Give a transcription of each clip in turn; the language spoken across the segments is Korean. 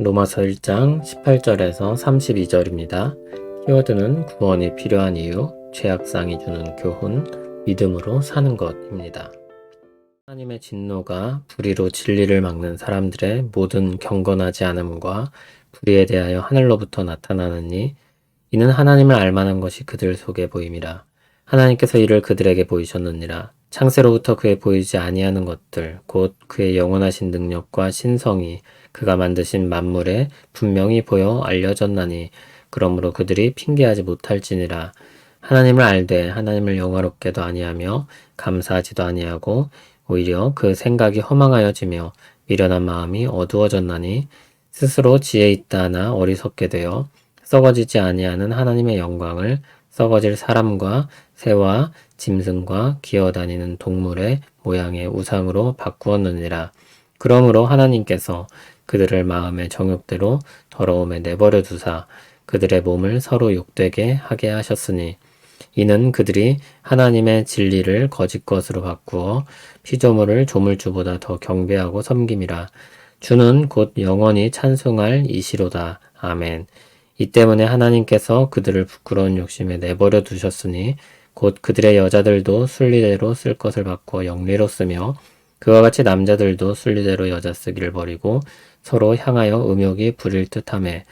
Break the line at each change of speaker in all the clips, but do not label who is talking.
로마서 1장 18절에서 32절입니다. 키워드는 구원이 필요한 이유, 죄악상이 주는 교훈, 믿음으로 사는 것입니다. 하나님의 진노가 불의로 진리를 막는 사람들의 모든 경건하지 않음과 불의에 대하여 하늘로부터 나타나느니 이는 하나님을 알만한 것이 그들 속에 보임이라. 하나님께서 이를 그들에게 보이셨느니라. 창세로부터 그에 보이지 아니하는 것들 곧 그의 영원하신 능력과 신성이 그가 만드신 만물에 분명히 보여 알려졌나니 그러므로 그들이 핑계하지 못할지니라. 하나님을 알되 하나님을 영화롭게도 아니하며 감사하지도 아니하고 오히려 그 생각이 허망하여지며 미련한 마음이 어두워졌나니 스스로 지혜 있다 하나 어리석게 되어 썩어지지 아니하는 하나님의 영광을 썩어질 사람과 새와 짐승과 기어다니는 동물의 모양의 우상으로 바꾸었느니라. 그러므로 하나님께서 그들을 마음의 정욕대로 더러움에 내버려 두사 그들의 몸을 서로 욕되게 하게 하셨으니 이는 그들이 하나님의 진리를 거짓 것으로 바꾸어 피조물을 조물주보다 더 경배하고 섬김이라. 주는 곧 영원히 찬송할 이시로다. 아멘. 이 때문에 하나님께서 그들을 부끄러운 욕심에 내버려 두셨으니 곧 그들의 여자들도 순리대로 쓸 것을 바꾸어 영리로 쓰며 그와 같이 남자들도 순리대로 여자 쓰기를 버리고 서로 향하여 음욕이 부릴 듯하며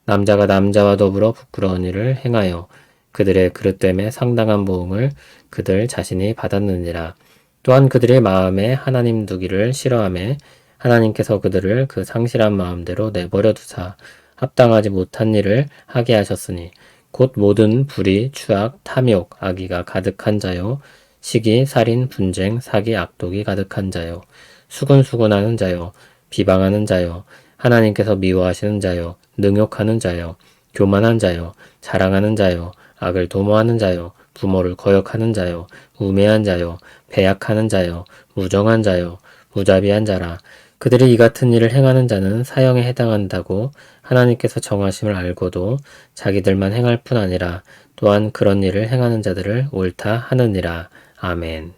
남자가 남자와 더불어 부끄러운 일을 행하여 그들의 그릇됨에 상당한 보응을 그들 자신이 받았느니라. 또한 그들의 마음에 하나님 두기를 싫어하며 하나님께서 그들을 그 상실한 마음대로 내버려 두사 합당하지 못한 일을 하게 하셨으니 곧 모든 불의, 추악, 탐욕, 악의가 가득한 자요 시기, 살인, 분쟁, 사기, 악독이 가득한 자요 수근수근하는 자요 비방하는 자요 하나님께서 미워하시는 자요 능욕하는 자요 교만한 자요 자랑하는 자요 악을 도모하는 자요 부모를 거역하는 자요 우매한 자요 배약하는 자요 무정한 자요 무자비한 자라. 그들이 이 같은 일을 행하는 자는 사형에 해당한다고 하나님께서 정하심을 알고도 자기들만 행할 뿐 아니라 또한 그런 일을 행하는 자들을 옳다 하느니라. 아멘.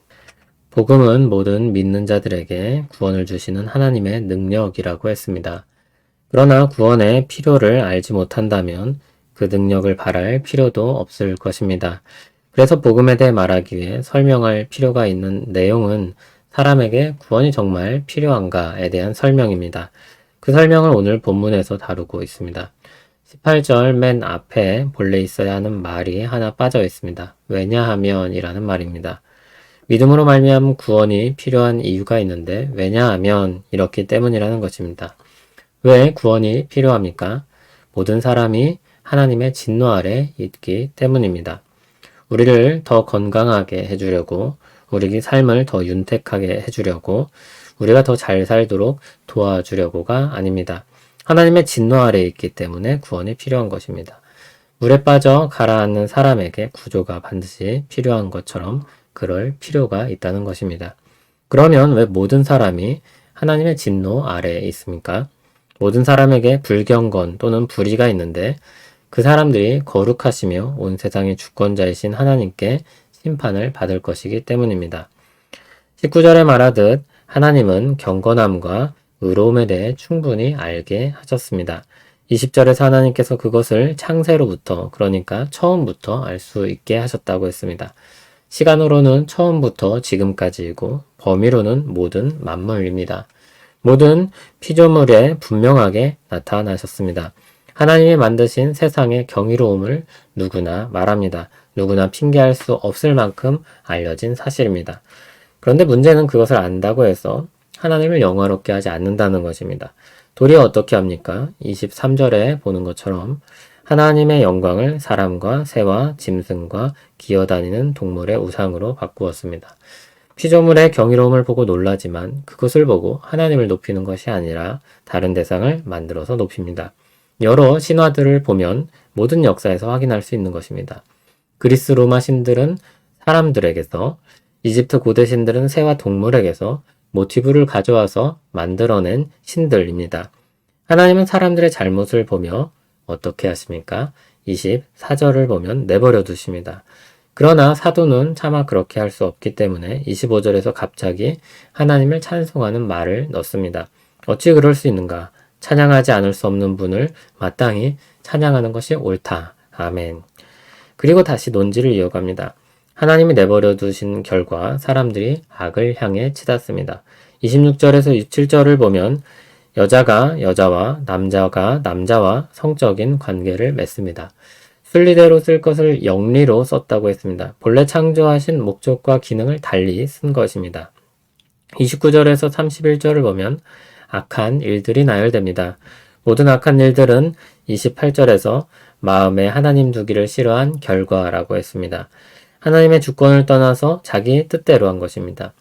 복음은 모든 믿는 자들에게 구원을 주시는 하나님의 능력이라고 했습니다. 그러나 구원의 필요를 알지 못한다면 그 능력을 바랄 필요도 없을 것입니다. 그래서 복음에 대해 말하기 위해 설명할 필요가 있는 내용은 사람에게 구원이 정말 필요한가에 대한 설명입니다. 그 설명을 오늘 본문에서 다루고 있습니다. 18절 맨 앞에 본래 있어야 하는 말이 하나 빠져 있습니다. 왜냐하면 이라는 말입니다. 믿음으로 말미암은 구원이 필요한 이유가 있는데 왜냐하면 이렇기 때문이라는 것입니다. 왜 구원이 필요합니까? 모든 사람이 하나님의 진노 아래 있기 때문입니다. 우리를 더 건강하게 해주려고 우리 삶을 더 윤택하게 해주려고 우리가 더 잘 살도록 도와주려고가 아닙니다. 하나님의 진노 아래에 있기 때문에 구원이 필요한 것입니다. 물에 빠져 가라앉는 사람에게 구조가 반드시 필요한 것처럼 그럴 필요가 있다는 것입니다. 그러면 왜 모든 사람이 하나님의 진노 아래에 있습니까? 모든 사람에게 불경건 또는 불의가 있는데 그 사람들이 거룩하시며 온 세상의 주권자이신 하나님께 심판을 받을 것이기 때문입니다. 19절에 말하듯 하나님은 경건함과 의로움에 대해 충분히 알게 하셨습니다. 20절에서 하나님께서 그것을 창세로부터 그러니까 처음부터 알 수 있게 하셨다고 했습니다. 시간으로는 처음부터 지금까지이고 범위로는 모든 만물입니다. 모든 피조물에 분명하게 나타나셨습니다. 하나님이 만드신 세상의 경이로움을 누구나 말합니다. 누구나 핑계할 수 없을 만큼 알려진 사실입니다. 그런데 문제는 그것을 안다고 해서 하나님을 영화롭게 하지 않는다는 것입니다. 도리어 어떻게 합니까? 23절에 보는 것처럼 하나님의 영광을 사람과 새와 짐승과 기어다니는 동물의 우상으로 바꾸었습니다. 피조물의 경이로움을 보고 놀라지만 그것을 보고 하나님을 높이는 것이 아니라 다른 대상을 만들어서 높입니다. 여러 신화들을 보면 모든 역사에서 확인할 수 있는 것입니다. 그리스 로마 신들은 사람들에게서, 이집트 고대 신들은 새와 동물에게서 모티브를 가져와서 만들어낸 신들입니다. 하나님은 사람들의 잘못을 보며 어떻게 하십니까? 24절을 보면 내버려 두십니다. 그러나 사도는 차마 그렇게 할 수 없기 때문에 25절에서 갑자기 하나님을 찬송하는 말을 넣습니다. 어찌 그럴 수 있는가? 찬양하지 않을 수 없는 분을 마땅히 찬양하는 것이 옳다. 아멘. 그리고 다시 논지를 이어갑니다. 하나님이 내버려 두신 결과 사람들이 악을 향해 치닫습니다. 26절에서 27절을 보면 여자가 여자와 남자가 남자와 성적인 관계를 맺습니다. 순리대로 쓸 것을 영리로 썼다고 했습니다. 본래 창조하신 목적과 기능을 달리 쓴 것입니다. 29절에서 31절을 보면 악한 일들이 나열됩니다. 모든 악한 일들은 28절에서 마음에 하나님 두기를 싫어한 결과라고 했습니다. 하나님의 주권을 떠나서 자기 뜻대로 한 것입니다.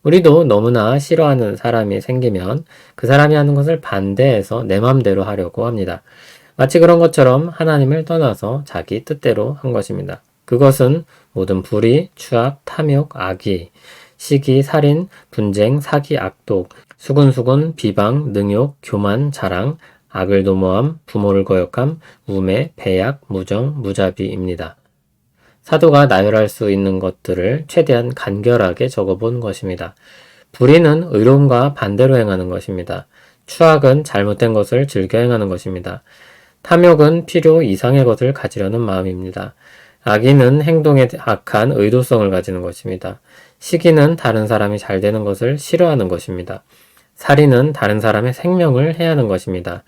우리도 너무나 싫어하는 사람이 생기면 그 사람이 하는 것을 반대해서 내 맘대로 하려고 합니다. 마치 그런 것처럼 하나님을 떠나서 자기 뜻대로 한 것입니다. 그것은 모든 불의, 추악, 탐욕, 악의, 시기, 살인, 분쟁, 사기, 악독, 수군수군, 비방, 능욕, 교만, 자랑, 악을 도모함, 부모를 거역함, 우매, 배약, 무정, 무자비입니다. 사도가 나열할 수 있는 것들을 최대한 간결하게 적어본 것입니다. 불의는 의로움과 반대로 행하는 것입니다. 추악은 잘못된 것을 즐겨 행하는 것입니다. 탐욕은 필요 이상의 것을 가지려는 마음입니다. 악의는 행동에 악한 의도성을 가지는 것입니다. 시기는 다른 사람이 잘 되는 것을 싫어하는 것입니다. 살인은 다른 사람의 생명을 해하는 것입니다.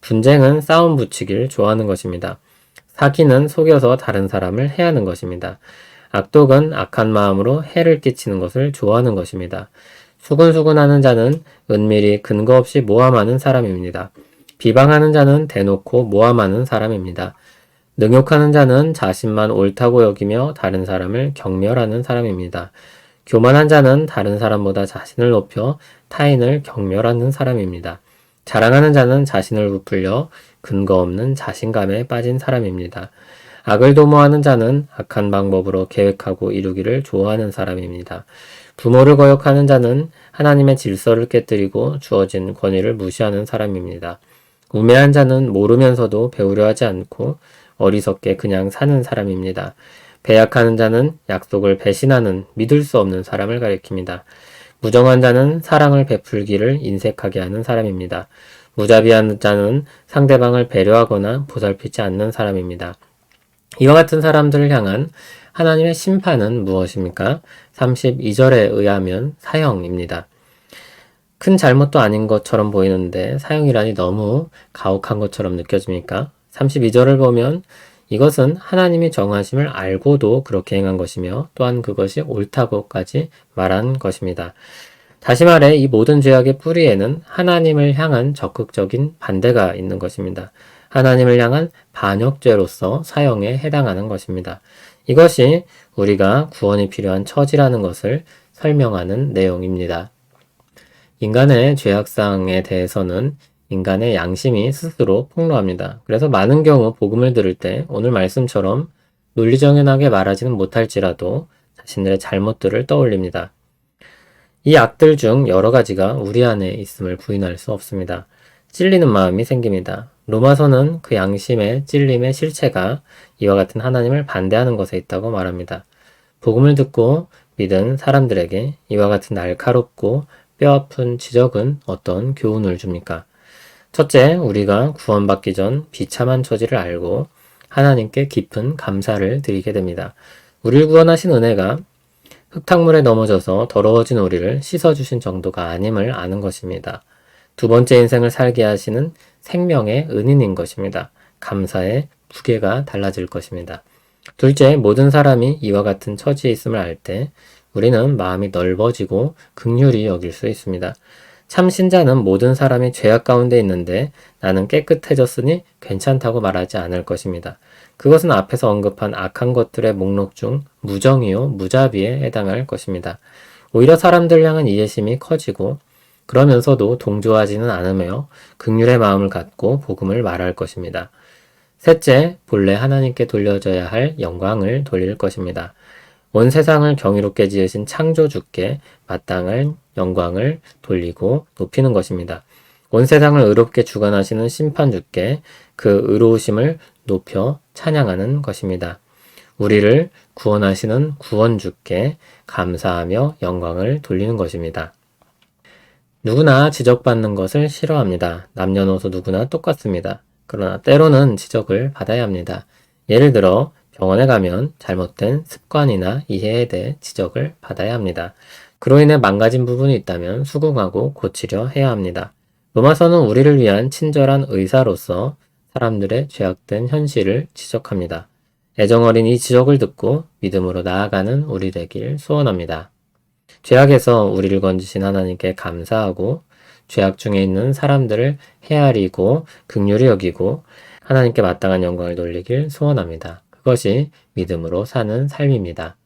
분쟁은 싸움 붙이기를 좋아하는 것입니다. 사기는 속여서 다른 사람을 해하는 것입니다. 악독은 악한 마음으로 해를 끼치는 것을 좋아하는 것입니다. 수군수군하는 자는 은밀히 근거 없이 모함하는 사람입니다. 비방하는 자는 대놓고 모함하는 사람입니다. 능욕하는 자는 자신만 옳다고 여기며 다른 사람을 경멸하는 사람입니다. 교만한 자는 다른 사람보다 자신을 높여 타인을 경멸하는 사람입니다. 자랑하는 자는 자신을 부풀려 근거 없는 자신감에 빠진 사람입니다. 악을 도모하는 자는 악한 방법으로 계획하고 이루기를 좋아하는 사람입니다. 부모를 거역하는 자는 하나님의 질서를 깨뜨리고 주어진 권위를 무시하는 사람입니다. 우매한 자는 모르면서도 배우려 하지 않고 어리석게 그냥 사는 사람입니다. 배약하는 자는 약속을 배신하는 믿을 수 없는 사람을 가리킵니다. 무정한 자는 사랑을 베풀기를 인색하게 하는 사람입니다. 무자비한 자는 상대방을 배려하거나 보살피지 않는 사람입니다. 이와 같은 사람들을 향한 하나님의 심판은 무엇입니까? 32절에 의하면 사형입니다. 큰 잘못도 아닌 것처럼 보이는데 사형이라니 너무 가혹한 것처럼 느껴집니까? 32절을 보면 이것은 하나님이 정하심을 알고도 그렇게 행한 것이며 또한 그것이 옳다고까지 말한 것입니다. 다시 말해 이 모든 죄악의 뿌리에는 하나님을 향한 적극적인 반대가 있는 것입니다. 하나님을 향한 반역죄로서 사형에 해당하는 것입니다. 이것이 우리가 구원이 필요한 처지라는 것을 설명하는 내용입니다. 인간의 죄악상에 대해서는 인간의 양심이 스스로 폭로합니다. 그래서 많은 경우 복음을 들을 때 오늘 말씀처럼 논리정연하게 말하지는 못할지라도 자신들의 잘못들을 떠올립니다. 이 악들 중 여러 가지가 우리 안에 있음을 부인할 수 없습니다. 찔리는 마음이 생깁니다. 로마서는 그 양심의 찔림의 실체가 이와 같은 하나님을 반대하는 것에 있다고 말합니다. 복음을 듣고 믿은 사람들에게 이와 같은 날카롭고 뼈아픈 지적은 어떤 교훈을 줍니까? 첫째, 우리가 구원받기 전 비참한 처지를 알고 하나님께 깊은 감사를 드리게 됩니다. 우리를 구원하신 은혜가 흙탕물에 넘어져서 더러워진 우리를 씻어주신 정도가 아님을 아는 것입니다. 두 번째 인생을 살게 하시는 생명의 은인인 것입니다. 감사의 무게가 달라질 것입니다. 둘째, 모든 사람이 이와 같은 처지에 있음을 알 때 우리는 마음이 넓어지고 긍휼히 여길 수 있습니다. 참 신자는 모든 사람이 죄악 가운데 있는데 나는 깨끗해졌으니 괜찮다고 말하지 않을 것입니다. 그것은 앞에서 언급한 악한 것들의 목록 중 무정이요 무자비에 해당할 것입니다. 오히려 사람들 향한 이해심이 커지고 그러면서도 동조하지는 않으며 긍휼의 마음을 갖고 복음을 말할 것입니다. 셋째, 본래 하나님께 돌려져야 할 영광을 돌릴 것입니다. 온 세상을 경이롭게 지으신 창조주께 마땅할 영광을 돌리고 높이는 것입니다. 온 세상을 의롭게 주관하시는 심판주께 그 의로우심을 높여 찬양하는 것입니다. 우리를 구원하시는 구원주께 감사하며 영광을 돌리는 것입니다. 누구나 지적받는 것을 싫어합니다. 남녀노소 누구나 똑같습니다. 그러나 때로는 지적을 받아야 합니다. 예를 들어 병원에 가면 잘못된 습관이나 이해에 대해 지적을 받아야 합니다. 그로 인해 망가진 부분이 있다면 수긍하고 고치려 해야 합니다. 로마서는 우리를 위한 친절한 의사로서 사람들의 죄악된 현실을 지적합니다. 애정어린 이 지적을 듣고 믿음으로 나아가는 우리 되길 소원합니다. 죄악에서 우리를 건지신 하나님께 감사하고 죄악 중에 있는 사람들을 헤아리고 긍휼히 여기고 하나님께 마땅한 영광을 돌리길 소원합니다. 그것이 믿음으로 사는 삶입니다.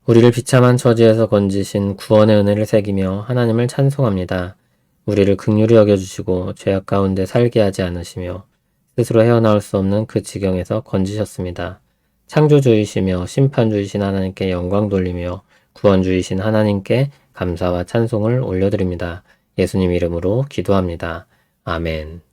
우리를 비참한 처지에서 건지신 구원의 은혜를 새기며 하나님을 찬송합니다. 우리를 긍휼히 여겨주시고 죄악 가운데 살게 하지 않으시며 스스로 헤어나올 수 없는 그 지경에서 건지셨습니다. 창조주이시며 심판주이신 하나님께 영광 돌리며 구원주이신 하나님께 감사와 찬송을 올려드립니다. 예수님 이름으로 기도합니다. 아멘.